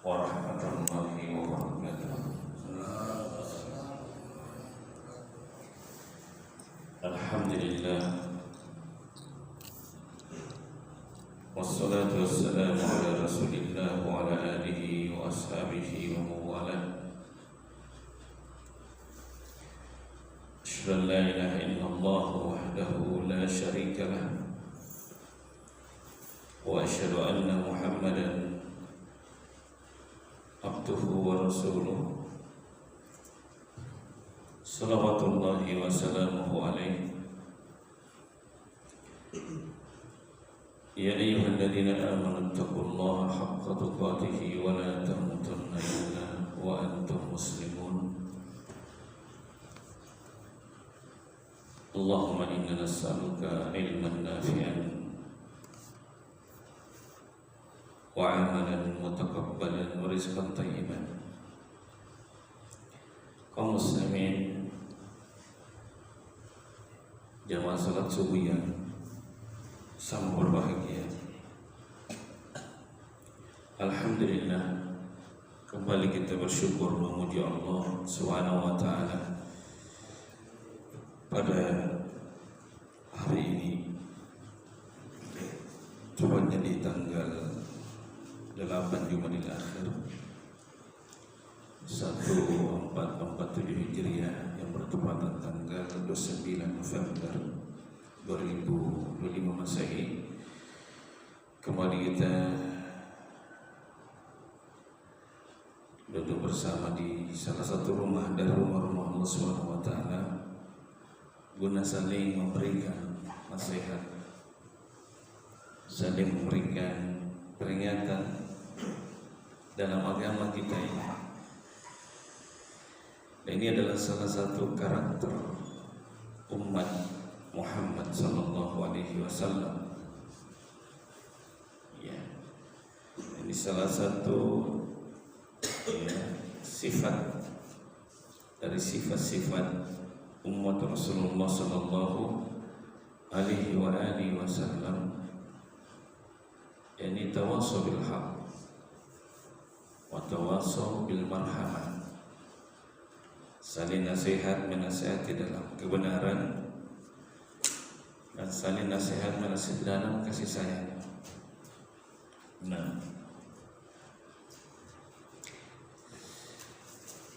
warahmatullahi wabarakatuh. Alhamdulillah, wassalatu wassalamu ala rasulillah wa ala alihi wa ashabihi wa mawalah. Asyhadu an la ilaha illallah wahdahu la syarika lah, wa asyhadu anna Muhammadan abduhu wa rasuluh, salawatullahi wa salamuhu alaihi. Ya ayyuhalladzina amanu taqullaha haqqa tuqatih wa la tamutunna illa wa antum muslimun. Allahumma inna nas'aluka ilman nafi'an wa amalan mutakabbalan wa rizqan thayyiban. Kaum muslimin, jamaah salat subuh yang sangat berbahagia. Alhamdulillah, kembali kita bersyukur memuji Allah Subhanahu wa taala pada hari ini, tepatnya di tanggal 8 Jumadil Akhir 1447 Hijriah yang bertepatan tanggal 29 November 2025 Masehi. Kembali kita duduk bersama di salah satu rumah dari rumah-rumah Allah Subhanahu wa taala guna saling memberikan nasihat, saling memberikan peringatan dalam agama kita ini. Dan ini adalah salah satu karakter umat Muhammad sallallahu alaihi wasallam. Ya. Ini salah satu sifat dari sifat-sifat umat Rasulullah sallallahu alaihi wasallam, yakni tawassaw bil haqq wa tawassaw bil marhamah. Saling nasihat menasihati dalam kebenaran dan saling nasihat menasihati dalam kasih sayang. Nah,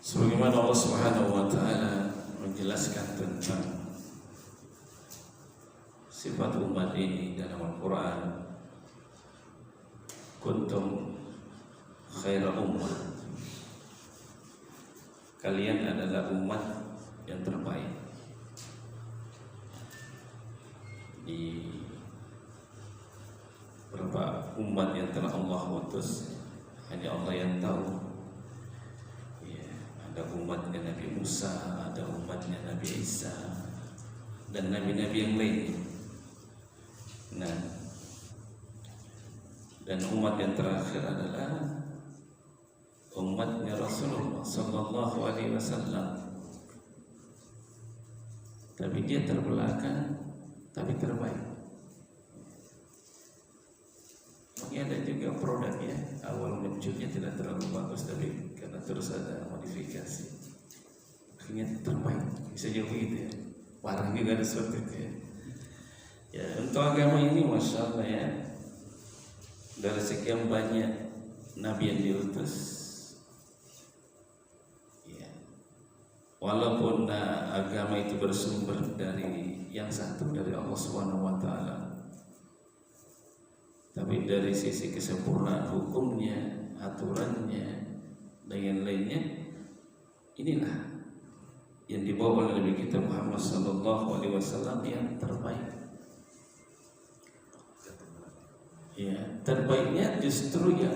sebagaimana Allah Subhanahu wa taala menjelaskan tentang sifat umat ini dalam Al-Qur'an, kuntum khaira ummah, kalian adalah umat yang terbaik. Di beberapa umat yang telah Allah utus, hanya Allah yang tahu. Ya, ada umatnya Nabi Musa, ada umatnya Nabi Isa, dan nabi-nabi yang lain. Nah, dan umat yang terakhir adalah umatnya Rasulullah sallallahu alaihi wasallam. Tapi dia terbelakang, tapi terbaik. Mungkin ada juga produknya, awal munculnya tidak terlalu bagus, tapi karena terus ada modifikasi, akhirnya terbaik. Bisa jadi begitu ya. Warna juga ada seperti itu ya. Ya, untuk agama ini masya Allah ya, dari sekian banyak nabi yang diutus, walaupun agama itu bersumber dari yang satu, dari Allah Subhanahu wa taala, tapi dari sisi kesempurnaan hukumnya, aturannya, dan yang lainnya, inilah yang dibawa oleh Nabi kita Muhammad sallallahu alaihi wasallam yang terbaik. Ya, terbaiknya justru yang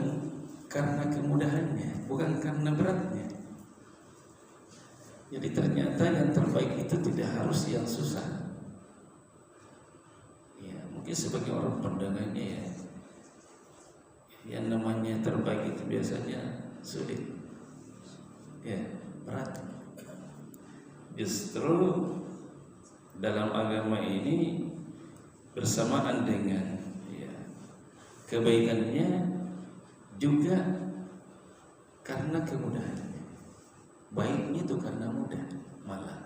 karena kemudahannya, bukan karena beratnya. Jadi ternyata yang terbaik itu tidak harus yang susah. Ya, mungkin sebagai orang pandangannya ya, yang namanya terbaik itu biasanya sulit, ya, berat. Justru dalam agama ini bersamaan dengan kebaikannya juga karena kemudahan. Baiknya itu karena mudah malah.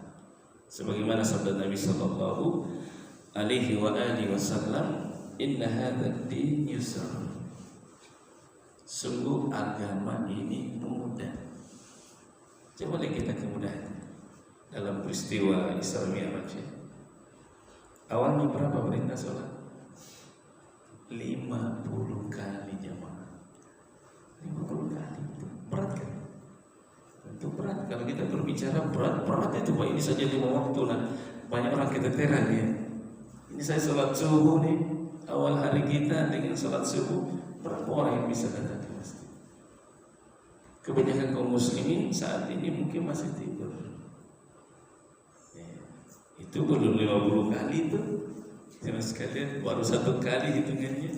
Sebagaimana sabda Nabi sallallahu alaihi wasallam, "Inna hadzal din yusr." Sungguh agama ini mudah. Coba lihat kita kemudahan dalam peristiwa Isra Mi'raj. Awalnya berapa perintah sholat? 50 kali jamaah. 50 kali. Berat kan? Itu berat. Kalau kita berbicara berat itu Pak. Ini saja 5 waktu. Nah, banyak orang keteteran ya. Ini saya sholat subuh nih, awal hari kita dengan sholat subuh. Berapa orang yang bisa datang ke masjid? Kebanyakan kaum muslimin saat ini mungkin masih tidur. Ya, itu belum 50 kali itu. Jangan sekalian baru 1 kali hitungannya.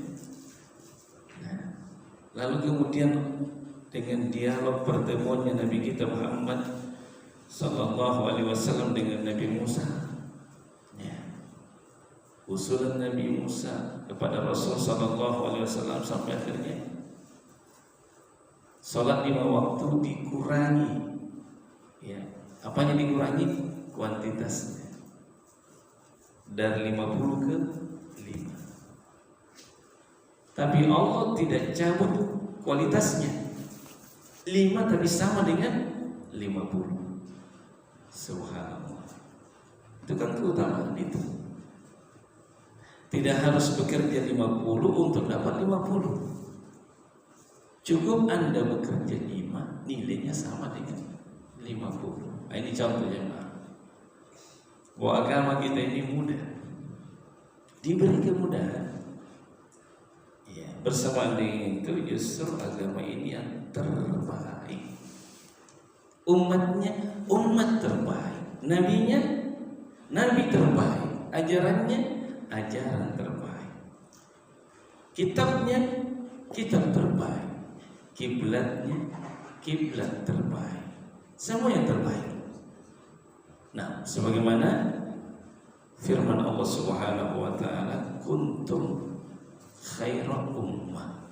Nah, lalu kemudian dengan dialog pertemuannya Nabi kita Muhammad sallallahu alaihi wasallam dengan Nabi Musa. Ya. Usulan Nabi Musa kepada Rasul sallallahu alaihi wasallam sampai akhirnya salat 5 waktu dikurangi. Ya, apanya dikurangi? Kuantitasnya. Dari 50 ke 5. Tapi Allah tidak cabut kualitasnya. 5 tapi sama dengan 50. Subhanallah. Itu kan keutamaan itu. Tidak harus bekerja 50 untuk dapat 50. Cukup Anda bekerja 5, nilainya sama dengan 50. Nah, ini contohnya Pak. Bahwa agama kita ini mudah, diberi kemudahan. Ya, bersamaan dengan itu justru agama ini yang terbaik. Umatnya umat terbaik, nabinya nabi terbaik, ajarannya ajaran terbaik, kitabnya kitab terbaik, kiblatnya kiblat terbaik, semua yang terbaik. Nah, sebagaimana firman Allah Subhanahu wa taala, kuntum khairal ummah.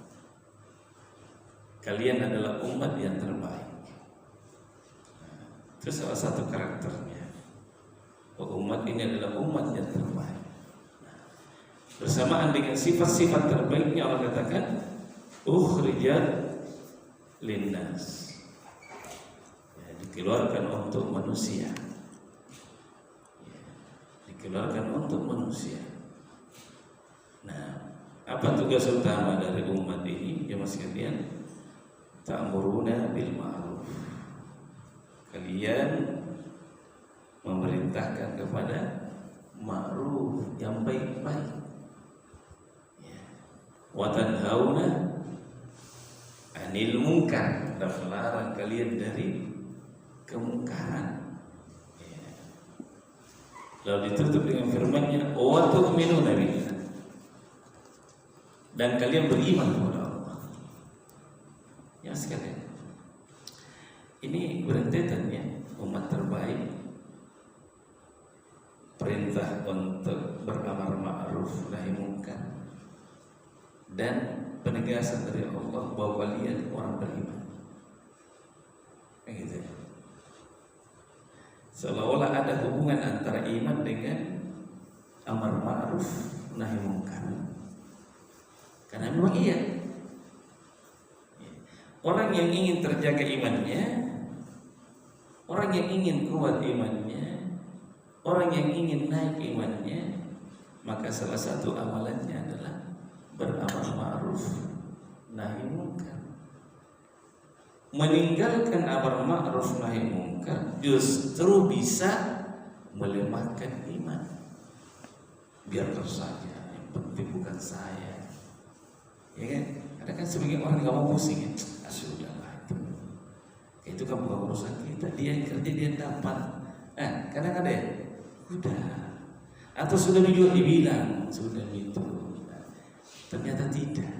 Kalian adalah umat yang terbaik. Itu salah satu karakternya. Umat ini adalah umat yang terbaik. Bersamaan dengan sifat-sifat terbaiknya Allah katakan, ukhrijat linnas. Ya, dikeluarkan untuk manusia. Dikeluarkan untuk manusia. Nah, apa tugas utama dari umat ini? Ya mas kalian, ta'muruna bil ma'ruf. Kalian memerintahkan kepada ma'ruf, yang baik-baik. Ya. Wa tanhauna 'anil munkar, dan melarang kalian dari kemungkaran. Lalu ditutup dengan firman-Nya, wa tu'minuna billah, dan kalian beriman kepada Allah. Ya sekalian, ini berentetan ya, umat terbaik, perintah untuk beramar ma'ruf nahi munkar, dan penegasan dari Allah bahwa kalian orang beriman. Begitu ya. Seolah-olah ada hubungan antara iman dengan amar ma'ruf nahi munkar. Karena memang iya. Orang yang ingin terjaga imannya, orang yang ingin kuat imannya, orang yang ingin naik imannya, maka salah satu amalannya adalah beramar ma'ruf nahi munkar. Meninggalkan amar ma'ruf nahi munkar justru bisa melemahkan iman. Biarkan saja, yang penting bukan saya. Ya kan? Ada kan sebagian orang nggak mau pusing ya. Sudahlah itu kan bukan urusan kita. Dia yang kerja dia dapat. Kadang ada ya, udah. Atau sudah juga dibilang sudah itu. Ternyata tidak.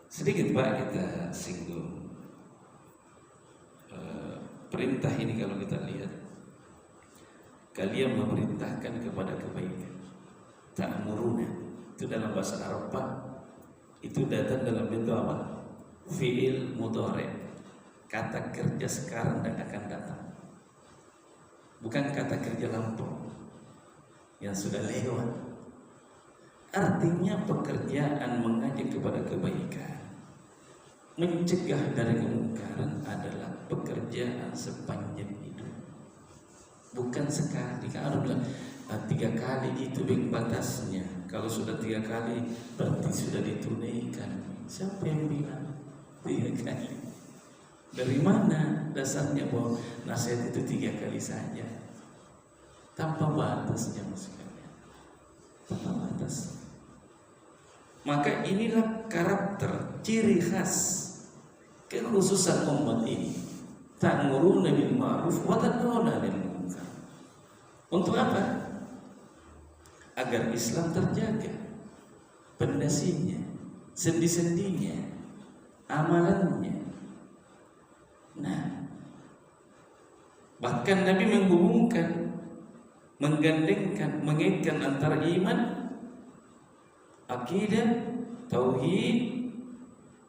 Sedikit Pak kita singgung perintah ini. Kalau kita lihat, kalian memerintahkan kepada kebaikan. Ta'muruna itu dalam bahasa Arab Pak, itu datang dalam bentuk apa? fiil mudhari, kata kerja sekarang dan akan datang, bukan kata kerja lampau yang sudah lewat. Artinya pekerjaan mengajak kepada kebaikan, mencegah dari kemungkaran adalah pekerjaan sepanjang hidup, bukan sekali. Kalau bilang 3 kali itu batasnya, kalau sudah 3 kali berarti sudah ditunaikan. Siapa yang bilang 3 kali? Dari mana dasarnya bahwa nasihat itu 3 kali saja tanpa batasnya, maksudnya tanpa batas? Maka inilah karakter, ciri khas, kekhususan umat ini. Ta'muruna bil ma'ruf wa tanhauna 'anil munkar. Untuk apa? Agar Islam terjaga pondasinya, sendi-sendinya, amalannya. Nah, bahkan Nabi menghubungkan, menggandengkan, mengaitkan antara iman, akidah, tauhid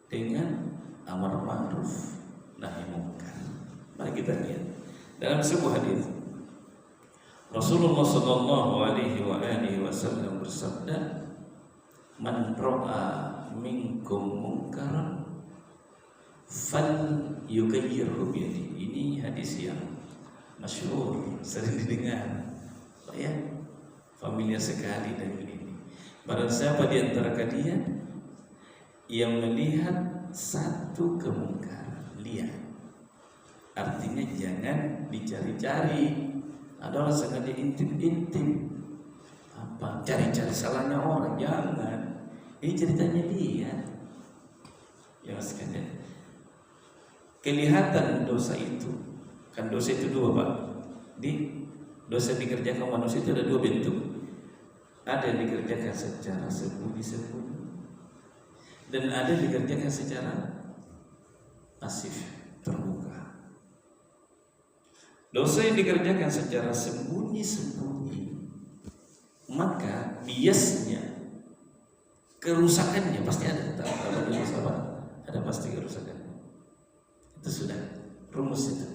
dengan amar ma'ruf nahi munkar. Mari kita lihat dalam sebuah hadis Rasulullah sallallahu alaihi wasallam bersabda, "Man ra'a minkum munkaran falyughayyirhu bi yadihi." Ini hadis yang masyhur, sering didengar, ya, familiar sekali dari ini. Barang siapa di antara kalian yang melihat satu kemungkaran, lihat. Artinya jangan dicari-cari. Ada orang sengaja intip-intip, cari-cari salahnya orang, jangan. Ini ceritanya lihat. Ya sekalian, kelihatan dosa itu, kan dosa itu 2, Pak. Dosa dikerjakan manusia itu ada 2 bentuk. Ada yang dikerjakan secara sembunyi-sembunyi dan ada yang dikerjakan secara masif, terbuka. Dosa yang dikerjakan secara sembunyi-sembunyi, maka biasnya kerusakannya pasti ada. Ada pasti kerusakannya. Itu sudah rumus itu.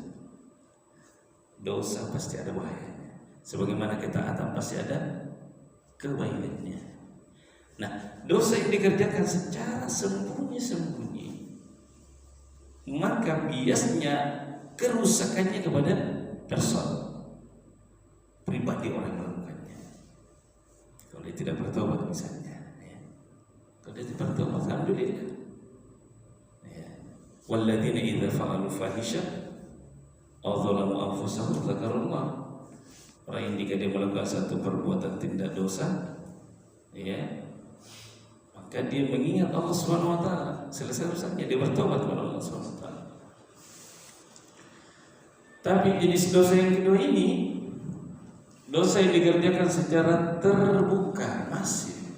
Dosa pasti ada bahayanya. Sebagaimana ketaatan pasti ada kebaikannya. Nah, dosa yang dikerjakan secara sembunyi-sembunyi, maka biasanya kerusakannya kepada person, pribadi orang yang melakukannya. Kalau dia tidak bertobat misalnya, ya. Kalau dia tidak bertobat, alhamdulillah. Ya. Walladzina idza fa'alu fahisha aw dzalamu anfusahum dzakarullah. Orang yang jika dia melakukan satu perbuatan tindak dosa, ya, maka dia mengingat Allah Subhanahu wa taala. Selesai urusannya, dia bertobat kepada Allah Subhanahu wa taala. Tapi jenis dosa yang kedua ini, dosa yang dikerjakan secara terbuka, masif,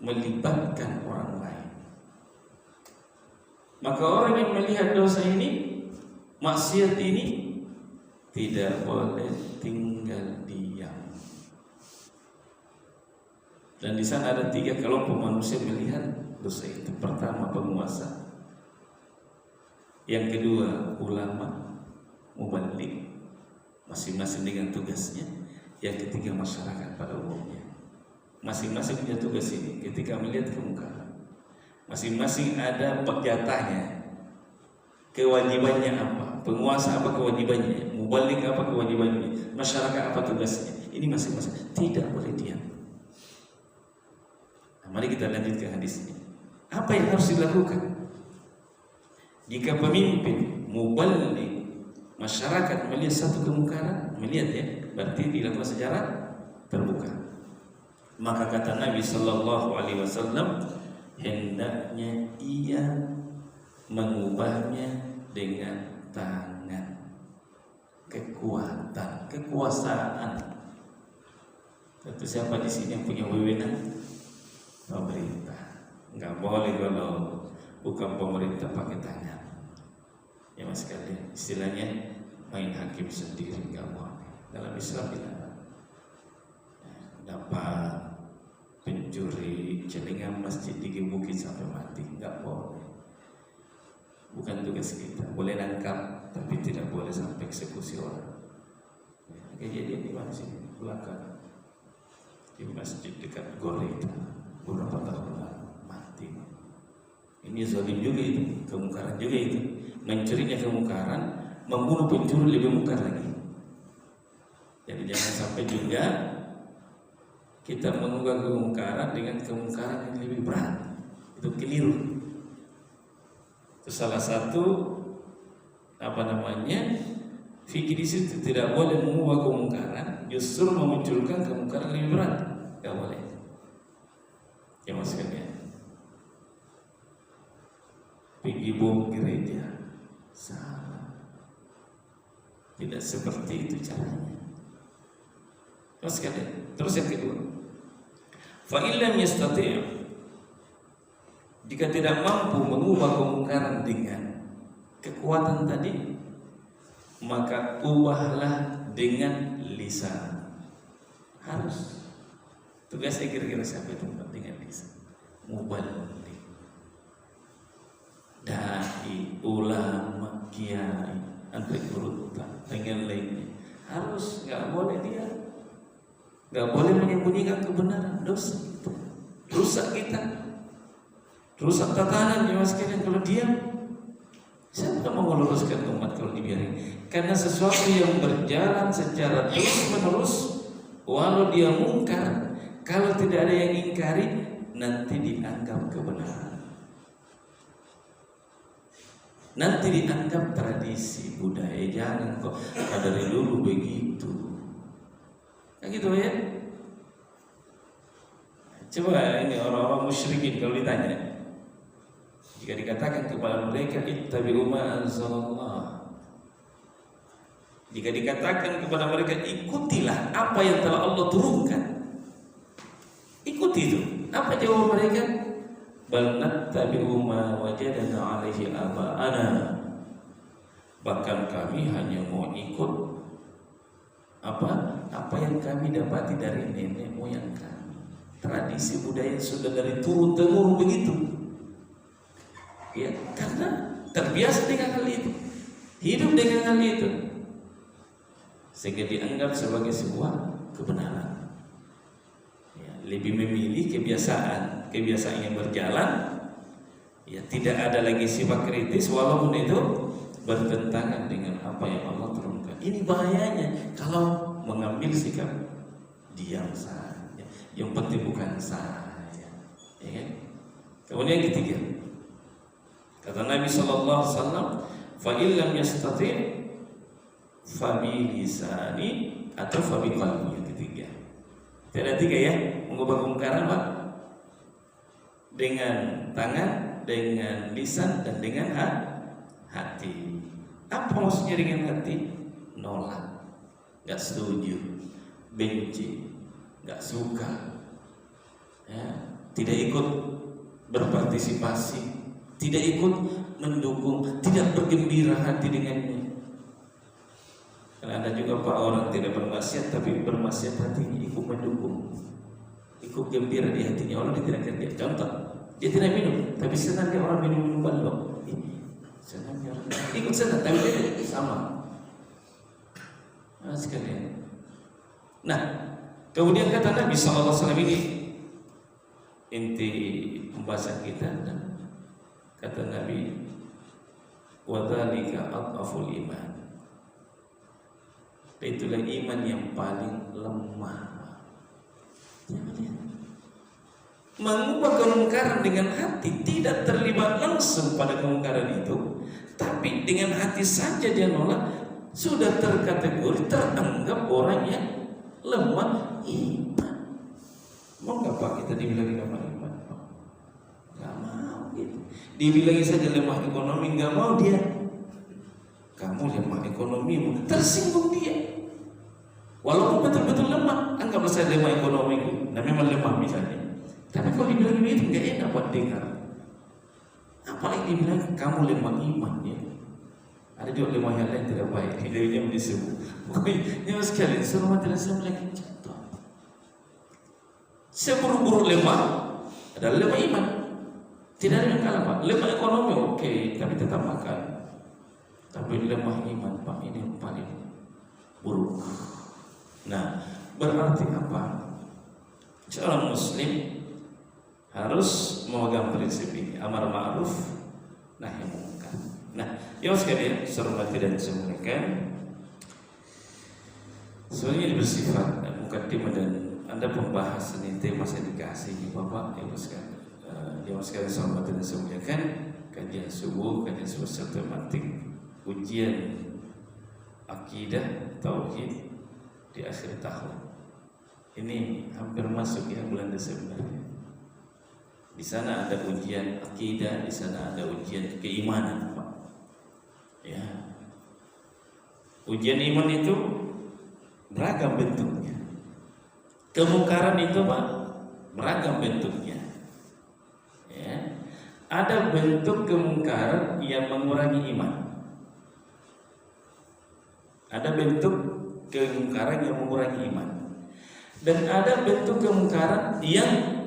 melibatkan orang lain. Maka orang yang melihat dosa ini, maksiat ini, tidak boleh tinggal diam. Dan di sana ada 3 kelompok manusia melihat dosa itu. Pertama, penguasa. Yang kedua, ulama, muballigh, masing-masing dengan tugasnya. Yang ketiga, masyarakat pada umumnya. Masing-masing punya tugas ini. Ketika melihat kemungkaran, masing-masing ada jatahnya. Kewajibannya apa? Penguasa apa kewajibannya? Muballigh apa kewajibannya? Masyarakat apa tugasnya? Ini masing-masing. Tidak boleh diam. Nah, mari kita lanjutkan hadisnya. Apa yang harus dilakukan? Jika pemimpin, muballigh, masyarakat melihat satu kemungkaran, melihat, ya, berarti dilakukan secara terbuka. Maka kata Nabi Sallallahu Alaihi Wasallam, hendaknya ia mengubahnya dengan tangan, kekuatan, kekuasaan. Tentu siapa di sini yang punya wewenang? Pemerintah. Enggak boleh kalau bukan pemerintah pakai tangan. Ya mas sekalian, istilahnya main hakim sendiri, enggak boleh. Dalam Islam tidak. Dapat pencuri celengan masjid digebukin sampai mati, enggak boleh. tugas kita. Boleh nangkap, tapi tidak boleh sampai eksekusi orang. Kejadian di mana sini? Belakang di masjid dekat Gorita beberapa tahun lalu mati. Ini zalim juga itu, kemungkaran juga itu. Mencurinya kemungkaran, membunuh pencuri lebih mungkar lagi. Jadi jangan sampai juga kita mengubah kemungkaran dengan kemungkaran yang lebih berat. Itu keliru. Itu salah satu fikih di situ tidak boleh mengubah kemungkaran, justru memunculkan kemungkaran lebih berat. Tidak boleh. Ya mas sekalian. Pergi bom gereja salah. Tidak seperti itu caranya. Mas sekalian. Terus yang kedua, fa illam yastati', jika tidak mampu mengubah kemungkaran dengan kekuatan tadi, maka ubahlah dengan lisan. Harus. Tugasnya kira-kira siapa itu dengan lisan? Muballigh, dai, ulama, kiai, antri berutan, dengan lainnya. Harus, nggak boleh dia, nggak boleh menyembunyikan kebenaran. Dosa itu, rusak kita, rusak tatanan ya mas sekalian. Kalau diam, siapa mau meluruskan umat kalau dibiarin? Karena sesuatu yang berjalan secara terus menerus, walau dia mungkar, kalau tidak ada yang ingkari, nanti dianggap kebenaran, nanti dianggap tradisi budaya. Jangan kok dari dulu begitu, kayak gitu ya. Coba ini orang-orang musyrikin kalau ditanya, jika dikatakan kepada mereka ittabi'u ma anzalallah, jika dikatakan kepada mereka ikutilah apa yang telah Allah turunkan, ikuti itu. Apa jawab mereka? Bal nattabi'u ma wajadna 'alaihi aba'ana. Bahkan kami hanya mau ikut apa yang kami dapati dari nenek moyang kami. Tradisi budaya sudah dari turun temurun begitu. Ya, karena terbiasa dengan hal itu, hidup dengan hal itu, sehingga dianggap sebagai sebuah kebenaran. Ya, lebih memilih kebiasaan yang berjalan. Ya, tidak ada lagi sifat kritis walaupun itu bertentangan dengan apa yang Allah turunkan. Ini bahayanya kalau mengambil sikap diam saja. Yang penting bukan saya. Ya kan? Kemudian yang ketiga, kata Nabi sallallahu alaihi wasallam, fa illam yastati' fa bi lisani atau fa bi qalbi. Yang ketiga. Ada tiga ya, mengubah kemungkaran Pak. Dengan tangan, dengan lisan, dan dengan hati. Apa maksudnya dengan hati? Nolak, nggak setuju, benci, nggak suka, ya, tidak ikut berpartisipasi, tidak ikut mendukung, tidak bergembira hati dengannya. Karena ada juga Pak orang tidak bermaksiat tapi bermaksiat hatinya, ikut mendukung, ikut gembira di hatinya. Orang dia tidak kerja. Contoh, dia tidak minum tapi senang dia orang minum balok. Senang dia orang ikut senang tapi dia sama. Nah sekalian. Nah, kemudian kata Nabi SAW ini inti pembahasan kita. Kata Nabi, wadzalika adhaful iman. Itulah iman yang paling lemah. Mengubah kemungkaran dengan hati, tidak terlibat langsung pada kemungkaran itu, tapi dengan hati saja dia nolak, sudah terkategori teranggap orang yang lemah iman. Mau nggak Pak kita dibilang lemah iman? Nggak mau gitu. Dibilangi saja lemah ekonomi, nggak mau dia. Kamu lemah ekonomi, tersinggung dia. Walaupun betul-betul lemah, anggaplah saya lemah ekonomi, nah memang lemah misalnya. Tapi kalau dibilang begitu nggak enak buat dengar. Apalagi dibilang kamu lemah iman ya. Ada juga lemah yang lain tidak baik. Hidupnya disebut. Pokoknya sekali semua tidak sama lagi contoh. Seburu-buru lemah adalah lemah iman. Tidak ada yang kalah Pak. Lemah ekonomi oke, tapi tetap makan. tapi lemah iman, Pak, ini yang paling buruk. Nah, berarti apa? Seorang muslim harus memegang prinsip ini, amar ma'ruf nahi munkar. Nah, yang sekalian hormati dan semuanya, sebenarnya bersifat mukaddimah dan Anda pembahasan ini tema saya dikasih Bapak Ibu sekalian. Yang sekalian hormati dan semuanya, kajian subuh sistematik, ujian akidah tauhid di akhir tahun. Ini hampir masuk ya bulan Desember. Di sana ada ujian akidah, di sana ada ujian keimanan, Pak. Ya. Ujian iman itu beragam bentuknya. Kemungkaran itu, Pak, beragam bentuknya. Ya. Ada bentuk kemungkaran yang mengurangi iman. Ada bentuk kemungkaran yang mengurangi iman. Dan ada bentuk kemungkaran yang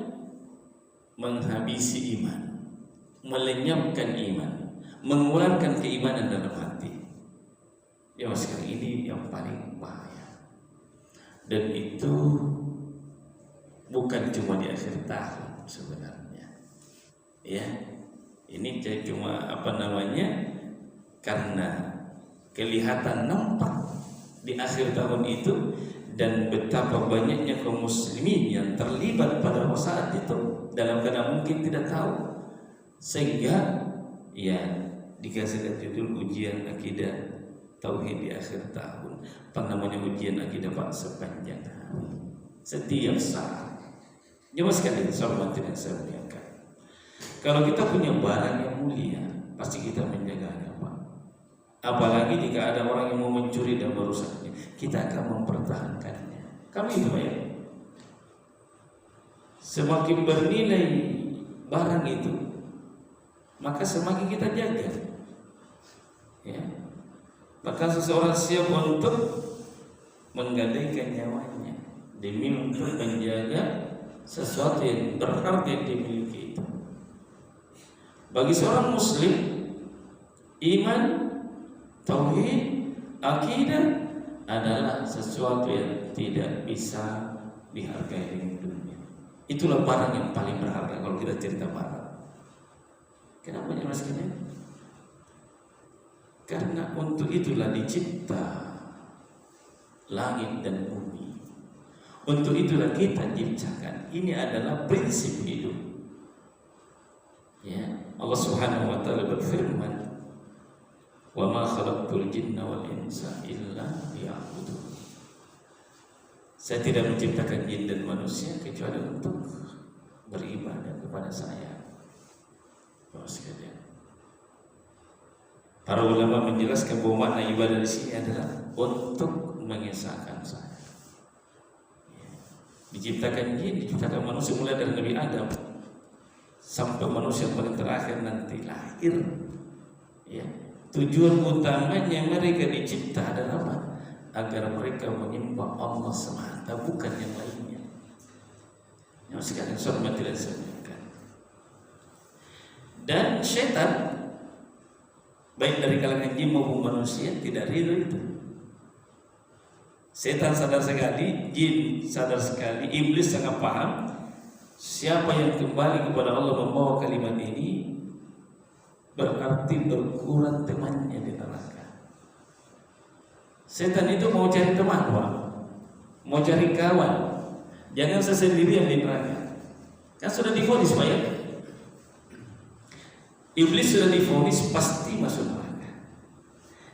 menghabisi iman, melenyapkan iman, mengurangi keimanan dalam hati. Ya, sekarang ini yang paling bahaya. Dan itu bukan cuma di akhir tahun sebenarnya. Ya, ini cuma karena kelihatan nampak di akhir tahun itu dan betapa banyaknya kaum muslimin yang terlibat pada saat itu dalam keadaan mungkin tidak tahu, sehingga ya dikasih judul ujian akidah tauhid di akhir tahun. Apa namanya ujian akidah, Pak? Sepanjang hari, setiap saat. Jemaah sekalian, hormat dan saya muliakan. Kalau kita punya barang yang mulia, pasti kita menjaganya, Pak. Apalagi jika ada orang yang mau mencuri dan merusaknya, kita akan mempertahankannya. Kami itu ya. Semakin bernilai barang itu, maka semakin kita jaga. Ya. Maka seseorang siap untuk menggadaikan nyawanya demi untuk menjaga sesuatu yang berharga yang dimiliki itu. Bagi seorang muslim, iman, tauhid, akidah adalah sesuatu yang tidak bisa dihargai di dunia. Itulah barang yang paling berharga kalau kita cerita barang. Kenapa ya Mas Kini? Karena untuk itulah dicipta langit dan bumi. Untuk itulah kita diciptakan. Ini adalah prinsip hidup. Ya, Allah Subhanahu wa taala berfirman, "Wa ma khalaqtul jinna wal insa illa liya'budun." Saya tidak menciptakan jin dan manusia kecuali untuk beribadah kepada saya. Para ulama menjelaskan bahwa makna ibadah di sini adalah untuk mengesahkan saya. Diciptakan jin, diciptakan manusia mulai dari Nabi Adam sampai manusia paling terakhir nanti lahir. Ya. Tujuan utamanya mereka dicipta adalah apa? Agar mereka menyembah Allah semata, bukan yang lainnya. Yang sekalian hormat tidak disampaikan. Dan setan, baik dari kalangan jin maupun manusia, tidak ridho itu. Setan sadar sekali, jin sadar sekali, iblis sangat paham. Siapa yang kembali kepada Allah membawa kalimat ini, berarti berkurang temannya di neraka. Setan itu mau cari teman, Pak. Mau cari kawan. Jangan sendirian di neraka. Kan sudah divonis, Pak ya. Iblis sudah divonis pasti masuk neraka.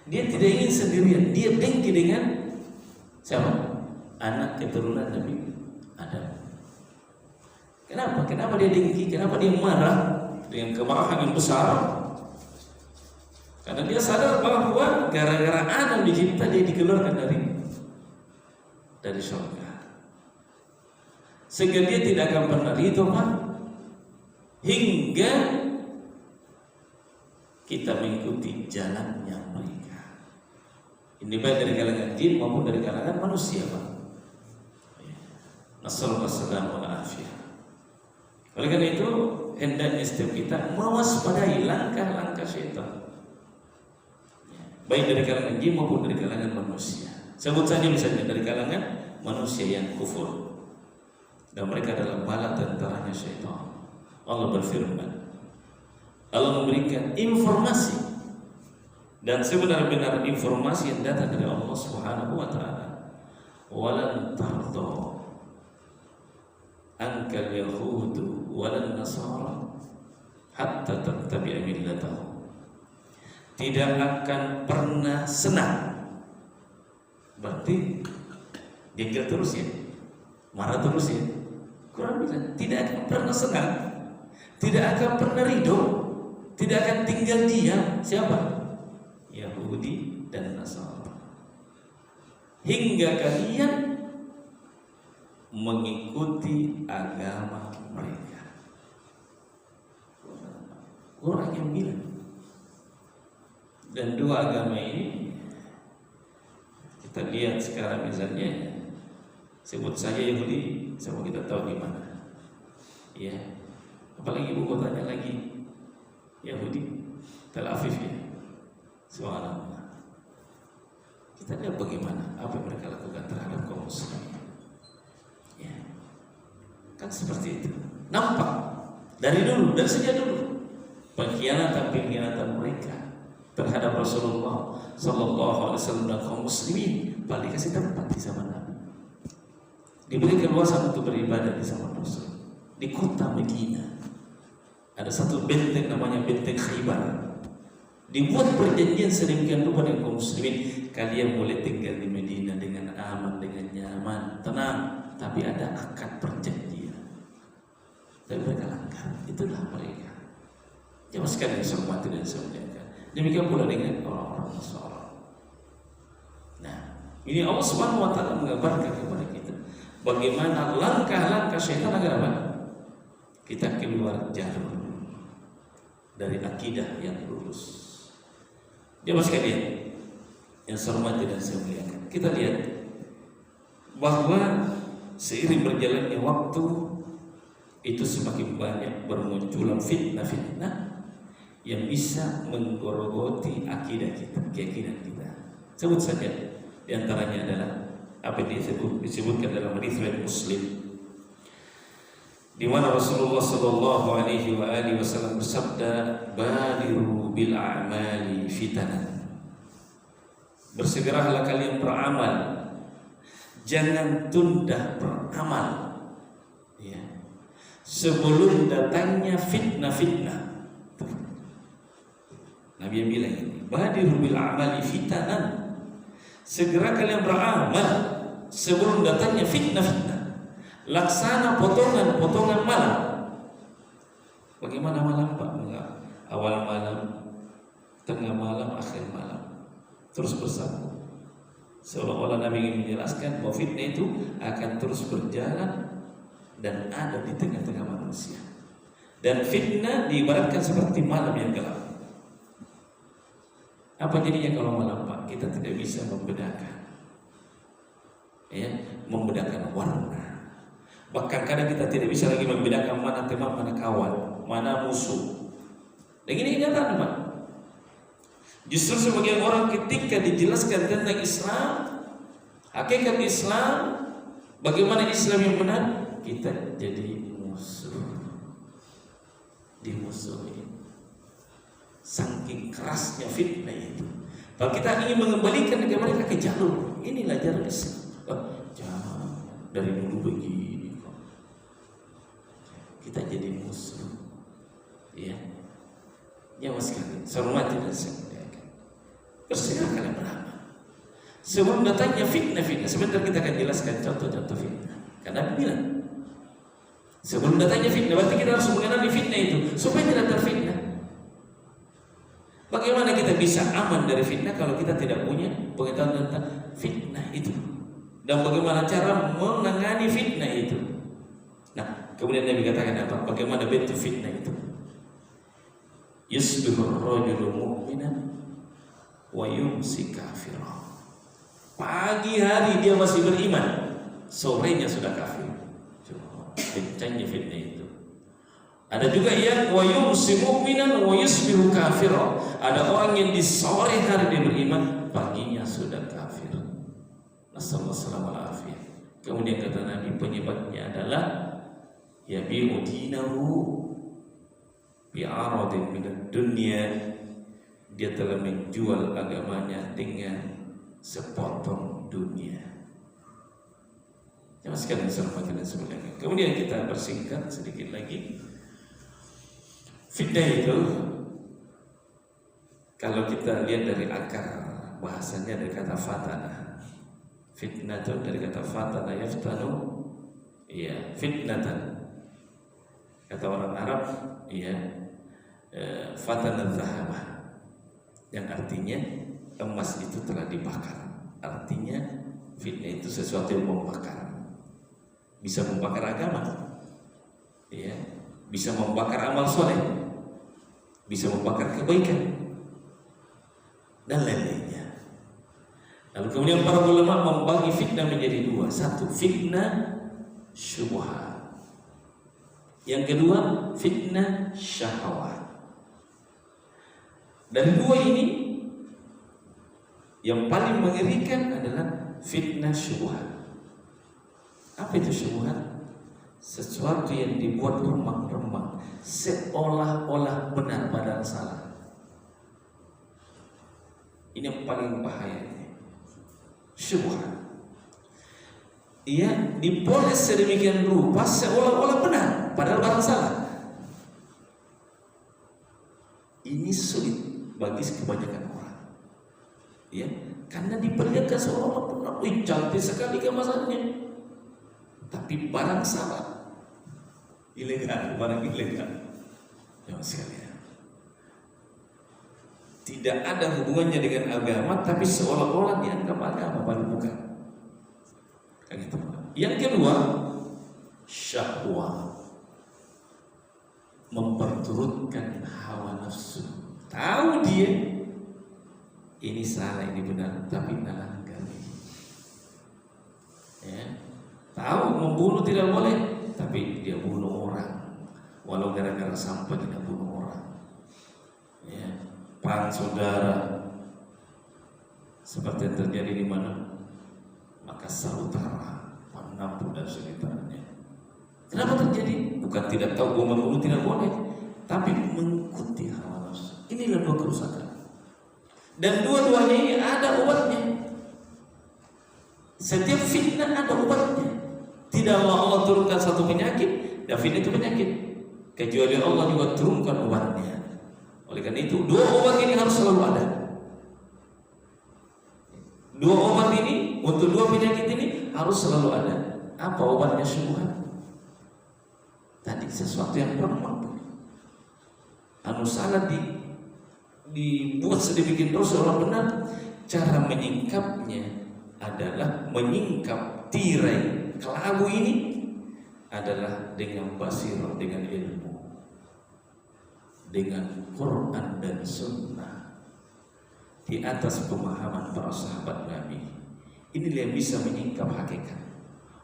Dia tidak ingin sendirian. Dia dengki dengan siapa? Anak keturunan Nabi Adam. Kenapa? Kenapa dia dengki? Kenapa dia marah dengan kemarahan yang besar? Karena dia sadar bahwa gara-gara Adam dicipta, dia dikeluarkan dari surga. Sehingga dia tidak akan pernah ridho, Pak, hingga kita mengikuti jalannya mereka. Ini baik dari kalangan jin maupun dari kalangan manusia, Pak. Nasallallahu wal afiyah. Oleh karena itu, hendaknya setiap kita mewaspadai langkah-langkah syaitan. baik dari kalangan jin maupun dari kalangan manusia. Sebut saja misalnya dari kalangan manusia yang kufur, dan mereka adalah bala tentaranya syaitan. Allah berfirman, Allah memberikan informasi, dan sebenar-benar informasi yang datang dari Allah Subhanahu wa taala. Walan tarda ankal yahudu walan nasara hatta tattabi'a millatahum. Tidak akan pernah senang. Berarti jengkel terus ya, marah terus ya. Quran bilang tidak akan pernah senang, tidak akan pernah ridho, tidak akan tinggal diam. Siapa? Yahudi dan Nasara. Hingga kalian mengikuti agama mereka. Orang yang bilang. Dan dua agama ini kita lihat sekarang misalnya, sebut saja Yahudi, semua kita tahu di mana. Ya, apalagi ibu kotanya lagi Yahudi, Tel Aviv ya. Subhanallah. Kita lihat bagaimana apa yang mereka lakukan terhadap kaum muslimin. Ya, kan seperti itu. Nampak dari dulu, dari sejak dulu pengkhianatan mereka terhadap Rasulullah Sallallahu Alaihi Wasallam dan kaum muslimin. Paling kasih tempat di zaman Nabi, diberi keluasan untuk beribadah di zaman Rasul. Di kota Medina ada satu benteng namanya benteng Khaybar. Dibuat perjanjian sedemikian rupa dengan kaum muslimin, kalian boleh tinggal di Medina dengan aman, dengan nyaman, tenang, tapi ada akad perjanjian. Tapi mereka langgar. Itulah mereka. Jamaah sekalian yang saya hormati dan saya muliakan. Demikian pula dengan orang-orang Nasara. Nah, ini Allah Subhanahu wa taala mengabarkan kepada kita bagaimana langkah-langkah syaitan agar apa? Kita keluar jalur dari akidah yang lurus. Jamaah sekalian yang saya hormati dan saya muliakan, kita lihat bahwa seiring berjalannya waktu itu semakin banyak bermunculan fitnah-fitnah yang bisa menggerogoti akidah kita, keyakinan kita. Sebut saja di antaranya adalah apa yang disebutkan dalam hadis riwayat Muslim, di mana Rasulullah Sallallahu Alaihi Wasallam bersabda, "Badiru bil a'mali fitanan." Bersegeralah kalian beramal, jangan tunda beramal, ya, sebelum datangnya fitnah-fitnah. Nabi yang bilang ini, "Badiru bil a'mali fitanan." Segera kalian beramal sebelum datangnya fitnah-fitnah. Laksana potongan-potongan malam. Bagaimana malam Pak? Enggak. Awal malam, tengah malam, akhir malam, terus bersambung. Seolah-olah Nabi ingin menjelaskan bahwa fitnah itu akan terus berjalan dan ada di tengah-tengah manusia. Dan fitnah diibaratkan seperti malam yang gelap. Apa jadinya kalau malam Pak? Kita tidak bisa membedakan, ya, membedakan warna. Bahkan kadang kita tidak bisa lagi membedakan mana teman, mana kawan, mana musuh. Dan ini kenyataan Pak. Justru sebagian orang ketika dijelaskan tentang Islam, hakikat Islam, bagaimana Islam yang benar, kita jadi musuh, dimusuhi. Saking kerasnya fitnah itu. Kalau kita ingin mengembalikan mereka ke jalur, inilah jalur Islam. Jangan dari dulu begini. Kita jadi musuh, ya. Nyawa sekali, saya hormati dan saya muliakan. Bersegera kalian beramal sebelum datangnya fitnah-fitnah. Sebentar kita akan jelaskan contoh-contoh fitnah. Karena bilang sebelum datangnya fitnah, berarti kita harus mengenali fitnah itu supaya tidak terfitnah. Bagaimana kita bisa aman dari fitnah kalau kita tidak punya pengetahuan tentang fitnah itu, dan bagaimana cara menangani fitnah itu? Nah, kemudian Nabi katakan apa? Bagaimana bentuk fitnah itu? Yusbihur rajulu mu'minan wa yumsi kafiran. Pagi hari dia masih beriman, sorenya sudah kafir. Kencangnya fitnah itu. Ada juga yang wa yumsi mu'minan wa yusbihu kafira. Ada orang yang di sore hari dia beriman, paginya sudah kafir. Nasallallahu alaihi wasallam. Kemudian kata Nabi, penyebabnya adalah yabi'u dinahu bi'aradin minad dunya. Dia telah menjual agamanya dengan sepotong dunia. Jangan sekalian hormati dan semuanya. Kemudian kita bersingkat sedikit lagi. Fitnah itu kalau kita lihat dari akar bahasanya dari kata fatana. Fitnah itu dari kata fatana yaftanu, iya, fitnatan. Kata orang Arab, iya, fatana zahabah, yang artinya emas itu telah dibakar. Artinya fitnah itu sesuatu yang membakar. Bisa membakar agama, iya, bisa membakar amal soleh, bisa membakar kebaikan dan lain-lainnya. Lalu kemudian para ulama membagi fitnah menjadi dua. Satu, fitnah syubhat. Yang kedua, fitnah syahwat. Dan dua ini yang paling mengerikan adalah fitnah syubhat. Apa itu syubhat? Sesuatu yang dibuat remang-remang, seolah-olah benar padahal salah. Ini yang paling bahaya. Syubhat. Ia dipoles sedemikian rupa seolah-olah benar padahal barang salah. Ini sulit bagi kebanyakan orang. Ya, karena diperlihatkan seolah-olah benar. Wih, cantik sekali kemasannya. Tapi barang salah. Ilegal, barang ilegal. Jangan sekalian. Tidak ada hubungannya dengan agama, tapi seolah-olah dianggap agama, padahal bukan. Gitu. Yang kedua, syahwat, memperturutkan hawa nafsu. Tahu dia ini salah, ini benar, tapi melanggar. Ya. Tahu membunuh tidak boleh, tapi dia bunuh orang, walau gara-gara sampah tidak bunuh orang. Ya. Perang saudara seperti yang terjadi di mana? Makassar Utara, Panampu dan sekitarnya. Kenapa terjadi? Bukan tidak tahu bahwa membunuh tidak boleh, tapi mengikuti hawa nafsu. Inilah dua kerusakan. Dan dua-duanya ini ada obatnya. Setiap fitnah ada obatnya. Tidak Allah turunkan satu penyakit, dan fitnah itu penyakit, kecuali Allah juga turunkan obatnya. Oleh karena itu, dua obat ini harus selalu ada. Dua obat ini untuk dua penyakit ini harus selalu ada. Apa obatnya? Syubhat. Tadi sesuatu yang remang, anu salah dibuat sedemikian terus seolah benar. Cara menyingkapnya adalah menyingkap tirai kelabu ini adalah dengan basirah, dengan ilmu, dengan Quran dan Sunnah, di atas pemahaman para sahabat Nabi. Inilah yang bisa menyingkap hakikat.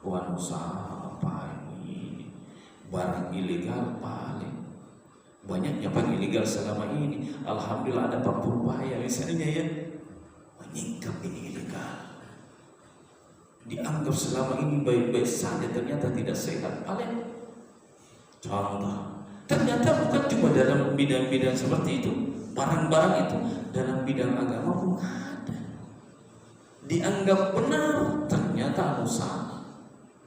Wah, apa ini? Barang ilegal paling banyaknya barang ilegal selama ini. Alhamdulillah ada Pak Purbaya misalnya ya, menyingkap ini ilegal. Dianggap selama ini baik-baik saja, ternyata tidak sehat. Paling contoh, ternyata bukan cuma dalam bidang-bidang seperti itu, barang-barang itu dalam bidang agama pun ada. Dianggap benar, ternyata salah.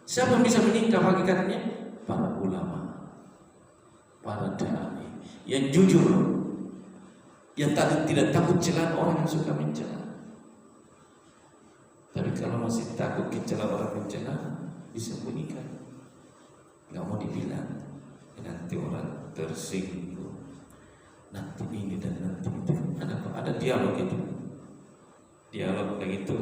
Siapa yang bisa menyingkap hakikatnya? Para ulama, para dai yang jujur, yang tidak takut celaan orang yang suka mencela. Tapi kalau masih takut mencela orang mencela, disembunyikan, nggak mau dibilang. Nanti orang tersinggung, nanti ini dan nanti itu. Ada dialog itu, dialog kayak itu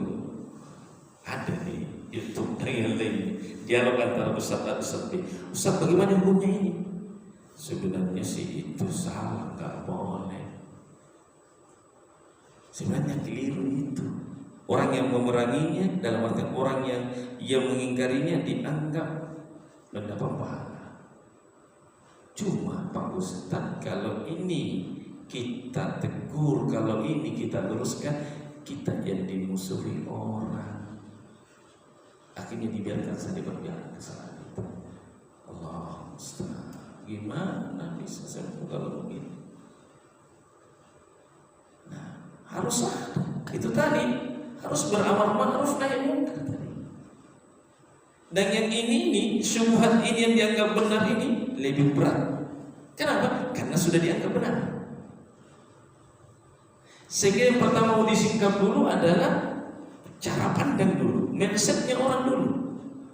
ada di YouTube dan yang lain. Dialog antara Ustaz dan Ustaz B. Ustaz, bagaimana hukumnya ini? Sebenarnya sih itu salah, nggak boleh. Sebenarnya keliru itu. Orang yang memeranginya, dalam arti orang yang mengingkarinya dianggap mendapat pahala. Cuma Pak Ustadz, kalau ini kita tegur, kalau ini kita luruskan, kita jadi musuhi orang. Akhirnya dibiarkan saja berjalan kesalahan itu. Allah Ustaz, gimana bisa sembuh kalau begini? Nah, harus ada itu tadi, harus beramar ma'ruf nahi munkar tadi. Dan yang ini syubhat ini yang dianggap benar ini lebih berat. Kenapa? Karena sudah dianggap benar. Sehingga yang pertama mau disingkap dulu adalah cara pandang dulu, mindsetnya orang dulu.